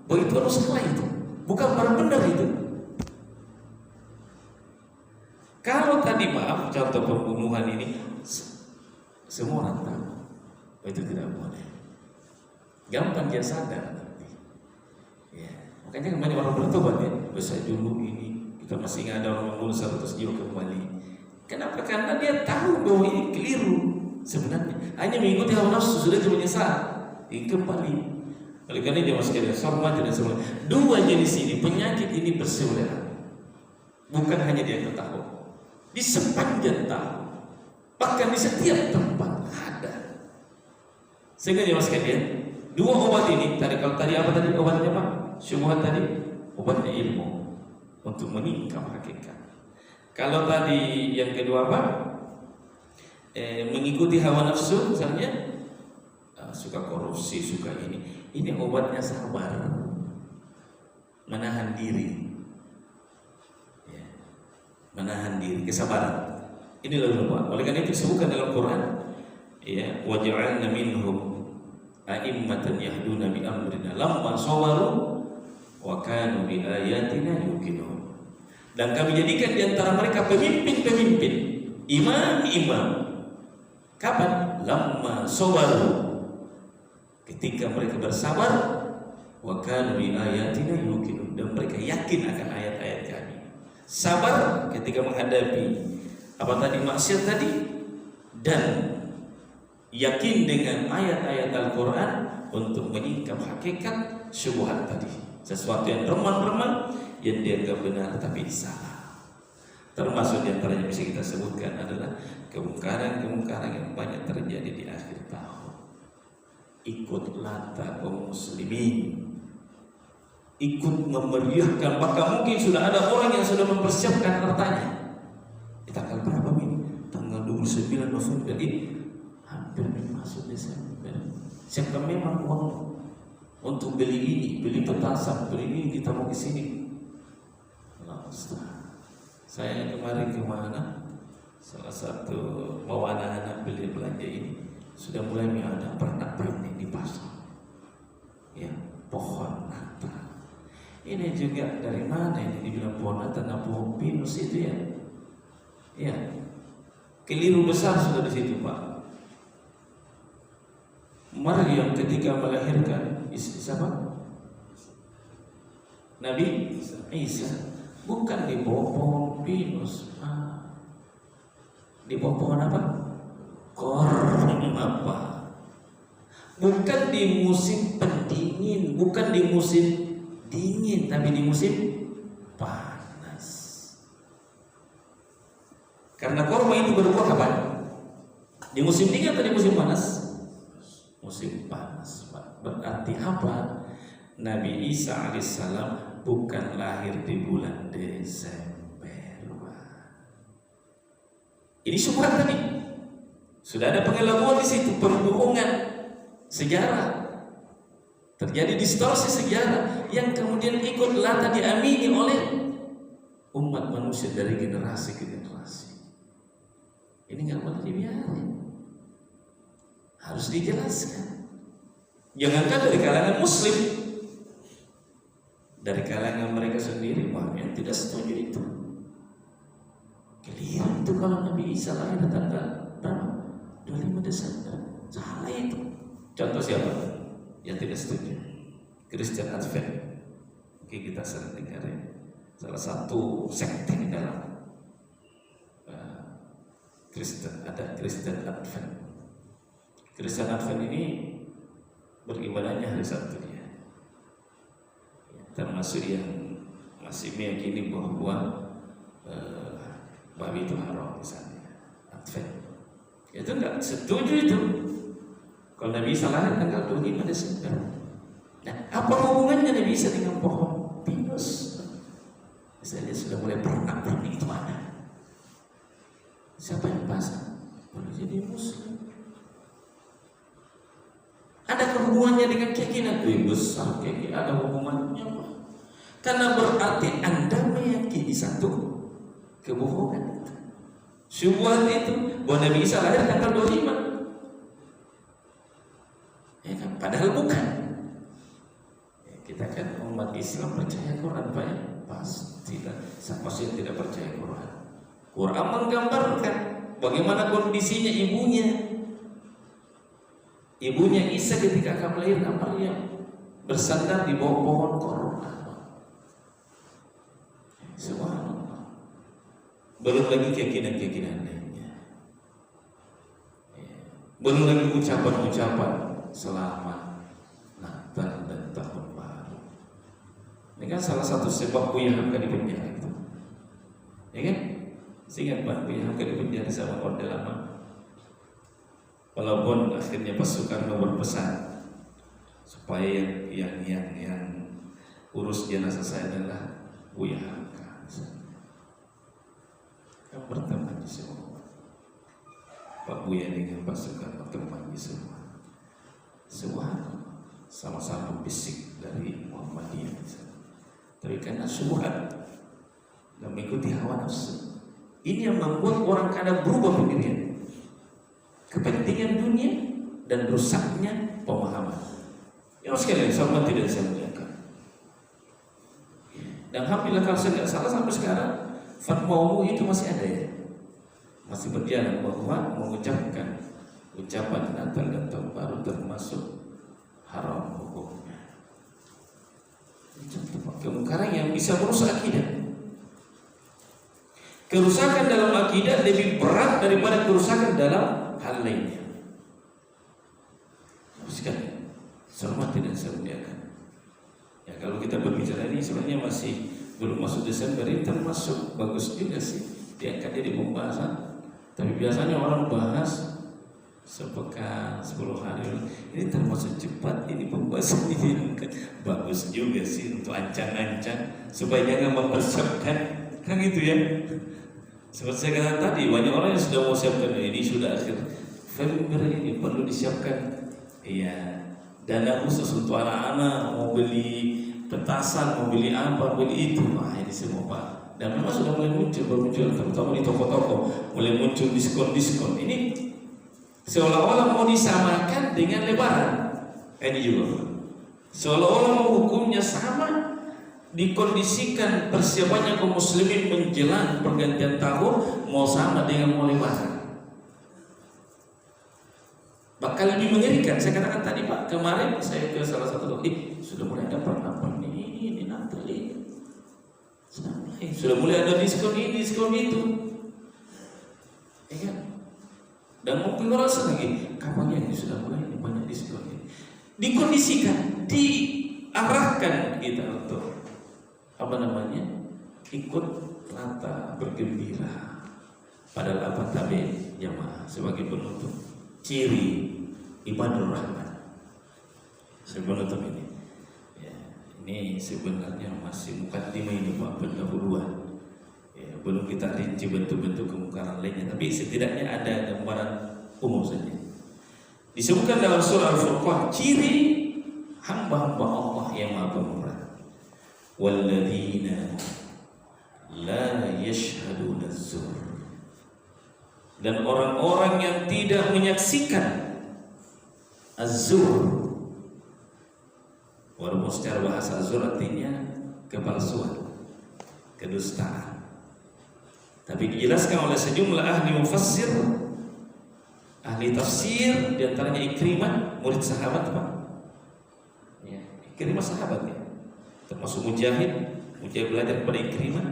Bahwa itu harus salah itu, bukan barang benar itu. Kalau tadi maaf contoh pembunuhan ini semua orang tahu bahwa itu tidak boleh. Gampang dia sadar nanti. Ya, makanya banyak orang bertobat ya. Saya dulu ini kita masih ingat ada orang membunuh 100 jiwa kembali. Kenapa? Karena dia tahu bahwa ini keliru sebenarnya. Hanya mengikuti hawa nafsu sudah itu menyesal. Ini kembali. Oleh karena dia masuk ke sorma dan sebagainya. Dua jenis ini penyakit ini berseudahan. Bukan hanya dia ketahui. Di sepanjang tahun, bahkan di setiap tempat ada. Sehingga dia masuk ke dua obat ini. Tadi kalau tadi apa tadi obatnya Pak? Syubhat tadi obatnya ilmu untuk meningkap hakikat. Kalau tadi yang kedua apa? Mengikuti hawa nafsu misalnya, suka korupsi, suka ini. Ini obatnya sabar, menahan diri, ya. Menahan diri, kesabaran. Ini lalu Pak. Oleh karena itu disebutkan dalam Quran, ya, waj'alna minhum a'immatan yahduna bi amrina lamma sawaru wa kanu bi ayatina yuqinun. Dan kami jadikan di antara mereka pemimpin-pemimpin, imam-imam. Kapan? Lamma sawaru, ketika mereka bersabar, wa kanu bi ayatina yuqinun, dan mereka yakin akan ayat-ayat kami. Sabar ketika menghadapi apa tadi maksiat tadi, dan yakin dengan ayat-ayat Al-Quran untuk menyingkap hakikat syubhat tadi. Sesuatu yang remang-remang yang dianggap benar tapi salah. Termasuk di antara yang bisa kita sebutkan adalah kemungkaran-kemungkaran yang banyak terjadi di akhir tahun. Ikut lata kaum muslimin, ikut memeriahkan, bahkan mungkin sudah ada orang yang sudah mempersiapkan hartanya. Di tanggal berapa ini? Tanggal 29 November ini hampir masuk Desember. Siapa memang uang untuk beli ini, beli petasan, beli ini, kita mau ke sini. Saya kemarin kemana? Salah satu mau anak-anak beli belanja ini sudah mulai ada pernak-pernik di pasar. Ya, pohon Natal. Ini juga dari mana ini dibilang pohon Natal, pohon pinus itu ya? Ya, keliru besar sudah di situ Pak. Maryam ketika melahirkan siapa? Nabi Isa, bukan di bawah pohon pinus, di bawah pohon apa? Korn apa? Bukan di musim pendingin, bukan di musim dingin, tapi di musim panas. Karena korma itu berbuah kapan? Di musim dingin atau di musim panas? Musim panas. Berarti apa? Nabi Isa alaihissalam bukan lahir di bulan Desember. Ini syubhat tadi. Sudah ada pengelabuan di situ, pembohongan sejarah. Terjadi distorsi sejarah yang kemudian ikut lata diamini oleh umat manusia dari generasi ke generasi. Ini nggak boleh dibiarkan, harus dijelaskan. Jangankan dari kalangan Muslim, dari kalangan mereka sendiri banyak yang tidak setuju itu. Keliru itu kalau Nabi Isa lahir tanggal berapa? 25 Desember. Salah itu. Contoh siapa yang tidak setuju? Kristen Advent. Oke, kita sering dengar ya. Salah satu sekte di dalam Kristen, ada Kristen Advent. Kristen Advent ini beribadahnya hari Sabtu dia. Termasuk yang masih meyakini bahwa babi itu haram misalnya, Advent. Itu enggak setuju itu. Kalau Nabi Isa lahir tanggal 25 Desember. Nah, apa hubungannya Nabi Isa dengan pohon pinus? Misalnya sudah mulai pernak-pernik itu mana? Siapa yang pasang? Boleh jadi Muslim. Ada hubungannya dengan keyakinan besar, keyakinan ada hubungannya apa? Karena berarti Anda meyakini satu kebohongan itu. Syubhat itu bahwa Nabi Isa lahir tanggal 25. Ya kan? Padahal bukan. Ya, kita kan umat Islam percaya Quran, Pak ya? Pastilah. Siapa sih yang tidak percaya Quran? Quran menggambarkan bagaimana kondisinya ibunya. Ibunya Isa ketika akan melahirkan Maryam bersandar di bawah pohon korma. Subhanallah. Belum lagi keyakinan-keyakinan lainnya. Belum lagi ucapan-ucapan selamat Natal dan Tahun Baru. Ini kan salah satu sebab Buya Hamka di penjara itu. Ya kan? Ingat Pak, Buya Hamka di penjara sama Orde Lama. Walaupun akhirnya Pak Soekarno berpesan supaya yang urus jenazah saya adalah Buya Hamka. Kan berteman di semua. Pak Buya dengan Pak Soekarno teman di semua. Semua sama-sama bisik dari Muhammadiyah. Tapi karena syubhat dan mengikuti hawa nafsu, ini yang membuat orang kadang berubah pemikiran. Kepentingan dunia dan rusaknya pemahaman. Ya sekalian, sama tidak saya muliakan. Dan alhamdulillah kalau saya tidak salah sampai sekarang fatwa MUI itu masih ada ya, masih berjalan bahwa mengucapkan ucapan Natal dan Tahun Baru termasuk haram hukumnya. Kemungkaran yang bisa merusak akidah. Kerusakan dalam akidah lebih berat daripada kerusakan dalam hal lainnya. Sekali, sama tidak saya muliakan. Ya kalau kita berbicara ini sebenarnya masih belum masuk Desember, ini termasuk bagus juga sih diangkatnya di pembahasan. Tapi biasanya orang bahas sepekan, 10 hari. Ini termasuk cepat ini pembahasan ini. Bagus juga sih untuk ancang-ancang supaya jangan mempersiapkan, kan gitu ya. Seperti saya katakan tadi, banyak orang yang sudah mau siapkan ini sudah akhir Februari ini perlu disiapkan. Iya, dana khusus untuk anak-anak mau beli petasan, mau beli apa, mau beli itu. Nah ini semua Pak. Dan memang sudah mulai bermuncul, terutama di toko-toko, mulai muncul diskon-diskon. Ini seolah-olah mau disamakan dengan Lebaran. Ini juga seolah-olah mau hukumnya sama, dikondisikan persiapannya kaum muslimin menjelang pergantian tahun mau sama dengan mau Lebaran. Bakal lebih mengerikan. Saya katakan tadi Pak, kemarin saya ke salah satu toko, sudah mulai ada pernapan ini Natal ini. Sudah mulai ada diskon ini, diskon itu. Ya kan? Dan mungkin rasa lagi, kapan ini sudah mulai banyak diskon ini. Dikondisikan, diarahkan kita untuk ikut rata bergembira. Padahal apa tabe jamaah sebagai penutup ciri ibadur rahman. Penutup ini ya, ini sebenarnya masih mukaddimah ini Pak, pendahuluan ya, belum kita rinci bentuk-bentuk kemungkaran lainnya, tapi setidaknya ada gambaran umum saja. Disebutkan dalam surah Al-Furqan ciri hamba-hamba Allah yang Maha Pemurah. Walladzina la yashhaduna az-zur, dan orang-orang yang tidak menyaksikan az-zur. Walaupun secara bahasa az-zur artinya kepalsuan, kedustaan, tapi dijelaskan oleh sejumlah ahli mufassir, ahli tafsir, diantaranya Ikrimah, murid sahabat Pak ya, Ikrimah sahabat ya, termasuk Mujahid belajar kepada Ikrimah.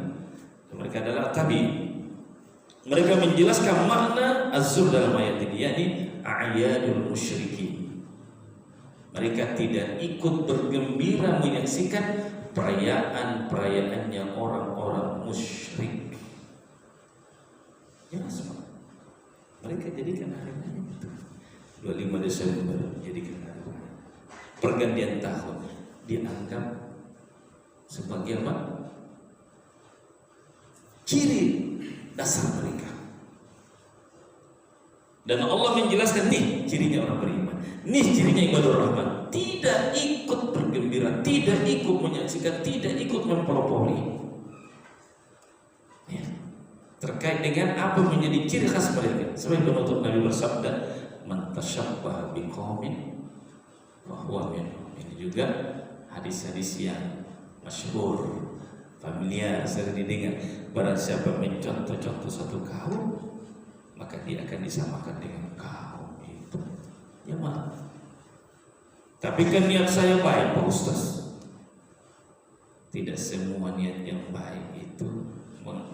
Mereka adalah tabi. Mereka menjelaskan makna az-zur dalam ayat ini, yakni a'yadul musyrikin. Mereka tidak ikut bergembira menyaksikan perayaan-perayaannya orang-orang musyrik. Jangan semua. Mereka jadikan hari raya itu 25 Desember jadikan hari raya. Pergantian tahun dianggap sebagai apa? Ciri dasar mereka. Dan Allah menjelaskan nih cirinya orang beriman, nih cirinya ibadur rahman. Tidak ikut bergembira, tidak ikut menyaksikan, tidak ikut mempelopori. Ya. Terkait dengan apa menjadi ciri khas mereka. Sebagai penutup Nabi bersabda, "Man tashabbaha biqaumin fa huwa minhum." Ini juga hadis-hadis yang masyhur, familiar, sering didengar. Barang siapa mencontoh-contoh satu kaum, maka dia akan disamakan dengan kaum itu. Ya maaf. Tapi kan niat saya baik, Pak Ustaz. Tidak semua niat yang baik itu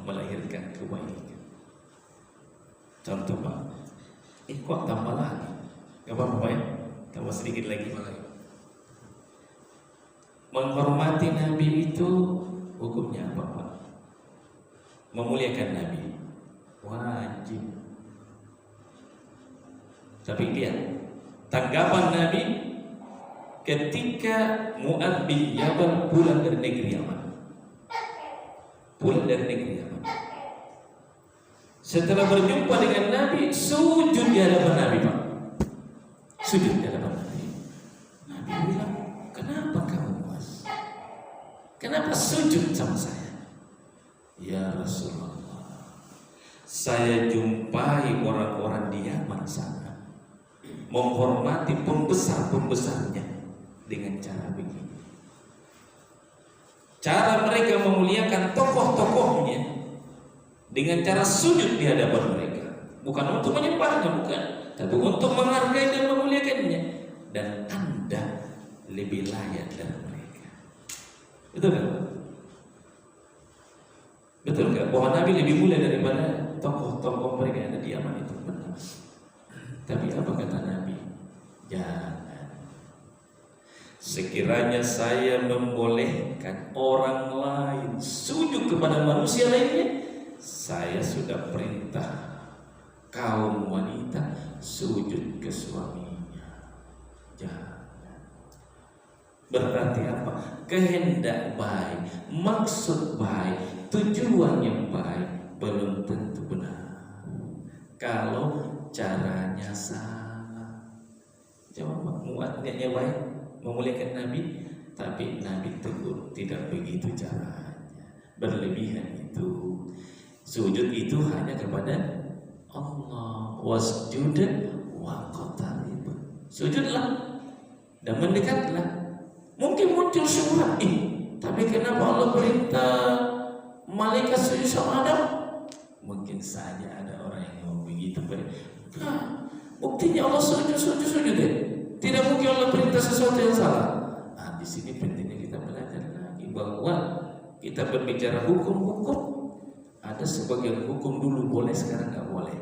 melahirkan kebaikan. Contoh Pak, kok tambah lagi? Gak apa-apa ya? Tambah sedikit lagi. Menghormati Nabi itu hukumnya apa Pak? Memuliakan Nabi wajib. Tapi lihat tanggapan Nabi ketika Mu'adz bin Jabal pulang dari negeri Yaman. Pulang dari negeri Yaman. Setelah berjumpa dengan Nabi, sujud di hadapan Nabi Pak. Sujud di hadapan Nabi. Nabi bilang, "Kenapa kamu Mu'adz? Kenapa sujud sama saya?" "Ya Rasulullah, saya jumpai orang-orang di Yaman sana menghormati pembesar-pembesarnya dengan cara begini. Cara mereka memuliakan tokoh-tokohnya dengan cara sujud di hadapan mereka. Bukan untuk menyembahnya, bukan, tapi untuk menghargai dan memuliakannya. Dan Anda lebih layak dari mereka." Betul kan? Betul kan? Bahwa Nabi lebih mulia daripada tokoh-tokoh mereka yang ada di Yaman itu. Benar. Tapi apa kata Nabi? Jangan. Sekiranya saya membolehkan orang lain sujud kepada manusia lainnya, saya sudah perintah kaum wanita sujud ke suaminya. Jangan. Berarti apa? Kehendak baik, maksud baik, tujuan yang baik belum tentu benar kalau caranya salah. Coba Mu'adz niatnya baik, memuliakan Nabi, tapi Nabi tegur tidak begitu caranya, berlebihan itu. Sujud itu hanya kepada Allah. Wasjud waqtarib. Sujudlah dan mendekatlah. Mungkin muncul syubhat, tapi kenapa Allah perintah malaikat sujud sama Adam? Mungkin saja ada orang yang mau begitu. Buktinya Allah sujud deh. Tidak mungkin Allah perintah sesuatu yang salah. Nah, di sini pentingnya kita belajar lagi bahwa kita berbicara hukum-hukum. Ada sebagian hukum dulu boleh, sekarang nggak boleh.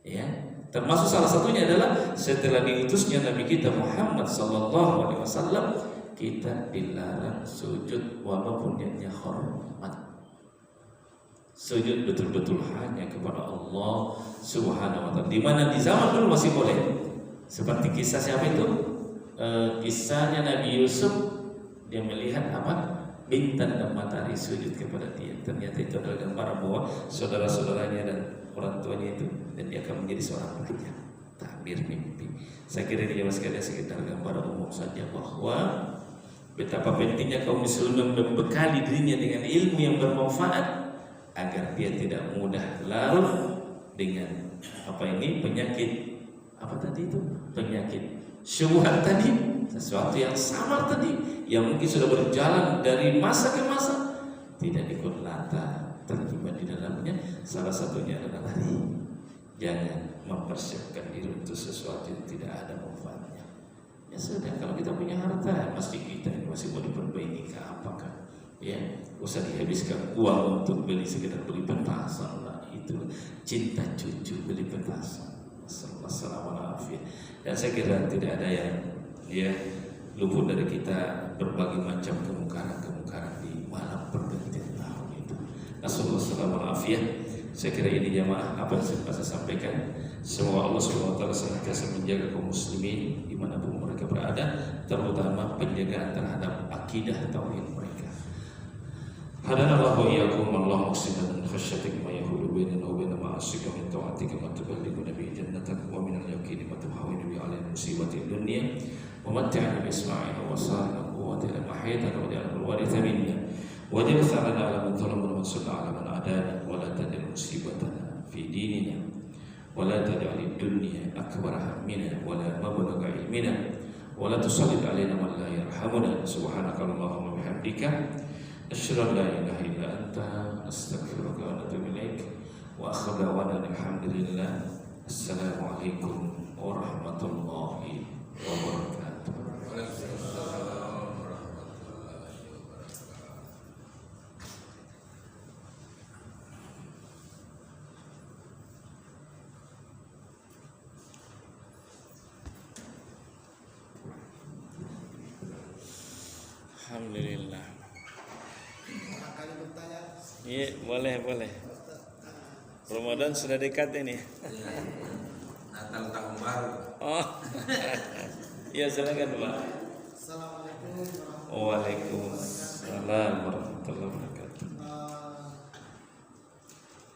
Ya, termasuk salah satunya adalah setelah diutusnya Nabi kita Muhammad SAW, kita dilarang sujud walaupun niatnya hormat. Sujud betul-betul hanya kepada Allah Subhanahu wa Ta'ala. Di mana di zaman dulu masih boleh. Seperti kisah siapa itu? Kisahnya Nabi Yusuf, dia melihat apa? Bintang dan matahari sujud kepada dia. Ternyata itu adalah gambaran bahwa saudara-saudaranya dan orang tuanya itu, dan dia akan menjadi seorang raja. Takbir mimpi. Saya kira ini jemaah sekalian sekitar gambaran umum saja bahwa betapa pentingnya kaum muslimin membekali dirinya dengan ilmu yang bermanfaat agar dia tidak mudah larut dengan penyakit penyakit syubhat tadi, sesuatu yang samar tadi yang mungkin sudah berjalan dari masa ke masa, tidak ikut lata terlibat di dalamnya. Salah satunya adalah tadi, jangan mempersiapkan diri untuk sesuatu yang tidak ada manfaatnya. Ya sudah, kalau kita punya harta, masjid kita ini masih mau diperbaiki ke apakah? Ya, usah dihabiskan uang untuk sekedar beli petasan lah, itu cinta cucu beli petasan. Assalamualaikum. Dan saya kira tidak ada yang luput dari kita berbagai macam kemungkaran di malam pergantian tahun itu. Assalamualaikum. Saya kira ini jamaah apa yang saya sampaikan. Semoga Allah SWT senantiasa menjaga kaum muslimin dimanapun mereka berada, terutama penjagaan terhadap akidah tauhid mereka. Hadanallahu wa iyyakum wallahu muqsidan min khasyatik ma yahulu bainana wa bain ma'asika min ta'atika ma tuballighuna bi jannatak wa min al-yaqini ma tuhawwinu bi 'alaina musibati dunya wa mat'ina bi isma'ina wa sarna quwwatina ma ahyaytana wa ja'alna al-waritha minna waj'al tharana 'ala man zalamana wa ansurna 'ala man 'adana wa la taj'al musibatana fi dinina wa la taj'al ad-dunya akbara hammina wa la mablagha ilmina wa la tusallit 'alaina man la yarhamuna subhanakallahumma wa bihamdika asyhadu an la ilaha illa anta astaghfiruka wa atubu ilaik wa akhiru da'wana alhamdulillah. Assalamualaikum warahmatullahi wabarakatuh. Alhamdulillah. Iya, boleh. Ramadan sudah dekat ini. Natal tahun baru. Oh. Ya, silakan, Pak. Assalamualaikum Waalaikumsalam warahmatullahi wabarakatuh.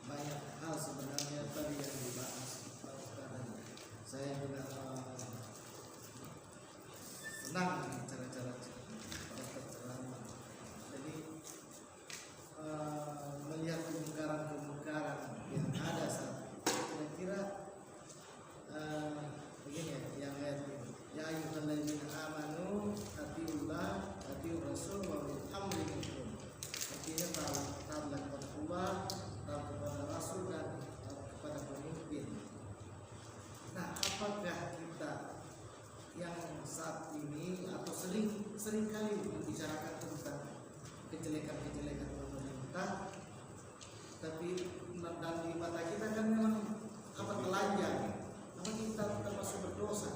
Banyak hal sebenarnya tadi yang dibahas Pak Ustaz. Saya juga senang dengan cara-cara ceramah. Jadi melihat kemungkaran-kemungkaran yang ada saat ini, kira-kira begini ya, yang ayat ini, ya ayyuhalladzina amanu atiullah atiur rasul wa ulil amri minkum. Artinya taatlah kepada Allah, taat kepada Rasul dan taat kepada pemimpin. Nah, apakah kita yang saat ini atau sering kali membicarakan tentang kejelekan-kejelekan pemerintah, tapi dan di mata kita kan memang telanjang, apa kita termasuk berdosa?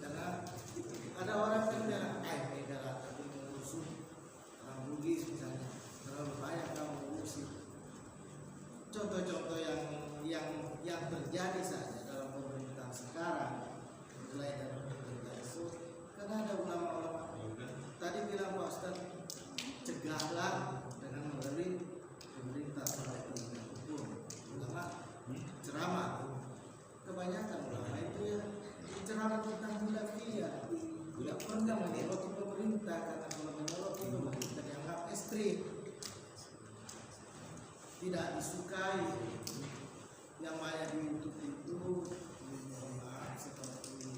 Karena ada orang kan bilang, negara tapi mengurusi orang Bugis misalnya, terlalu banyak kamu mengurusi. Contoh-contoh yang terjadi saja dalam pemerintahan sekarang, mulai dari pemerintah itu, karena ada ulama-ulama tadi bilang Pak Ustaz, cegahlah dengan melalui pemerintah seperti hukum, ulama ceramah. Kebanyakan ulama itu ya ceramah tentang khilafiyah, tidak pernah menyoroti pemerintah, karena kalau menyoroti pemerintah dianggap ekstrim, tidak disukai. Yang banyak di YouTube itu seperti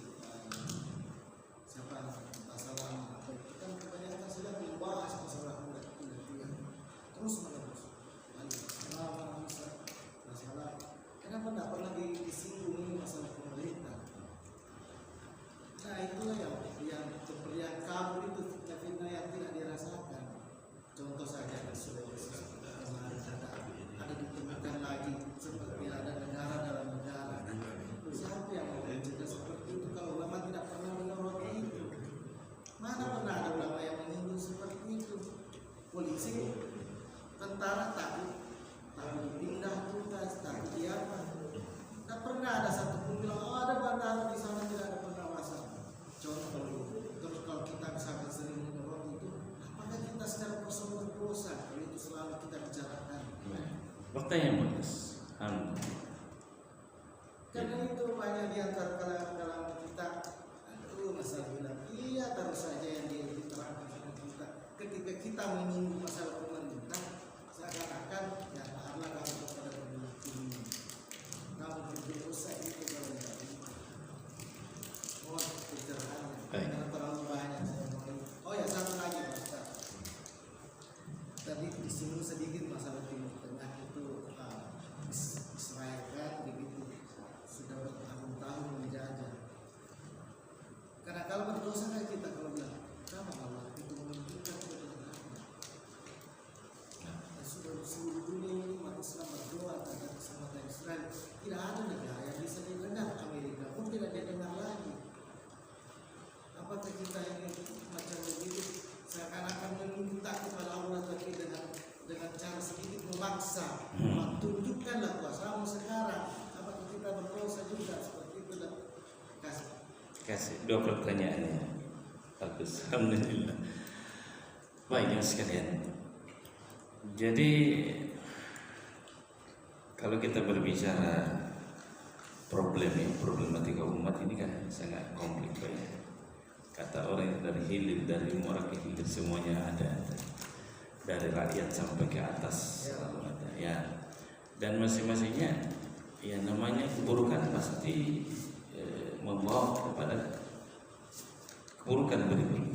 siapa masalah apa itu kan kebanyakan sudah membahas masalah khilafiyah terus menerus. Masalah kenapa tidak pernah disinggung ini masalah pemerintah? Nah, itulah yang kabur itu fitnah-fitnah yang tidak dirasakan. Contoh saja di Sulawesi kemarin ada ditemukan lagi seperti ada negara dalam negara. Siapa yang mau mencegah seperti itu kalau ulama tidak pernah menyoroti itu? Mana pernah ada ulama yang menyinggung seperti itu? Polisi, tentara takut dipindah tugas, takut diapa. Tidak pernah ada satupun bilang, oh ada bandara di sana tidak ada pengawasan. Contoh, terus kalau kita misalkan sering menyoroti itu, apakah kita secara personal berdosa? Kalau itu selalu kita bicarakan. Waktu yang bagus. Karena itu banyak di antara kalangan kita, masalah bilang, iya taruh saja yang diterangkan sama kita. Ketika kita menyinggung masalah pemerintah, seakan-akan ya karena kamu kepada pemimpin, kamu berdosa itu kalau tidak terima. Oh, pencerahannya karena terlalu banyak saya mau. Oh ya, satu lagi Pak Ustaz. Tadi disinggung sedikit masalah Timur Tengah itu, Israel kan begitu sudah bertahun-tahun menjajah. Karena kalau berdosa kan kita kalau bilang, kenapa Allah itu menentukan kebenaran? Sudah seluruh dunia ini umat Islam berdoa terhadap keselamatan Israel. Tidak ada negara yang Kasih 2 pertanyaannya. Bagus, alhamdulillah. Baik sekalian. Jadi kalau kita berbicara problematika umat ini kan sangat kompleks ya. Kata orang dari hilir, dari muara ke hilir semuanya ada, dari rakyat sampai ke atas selalu ada ya. Dan masing-masingnya ya namanya keburukan pasti membawa kepada keburukan berikutnya.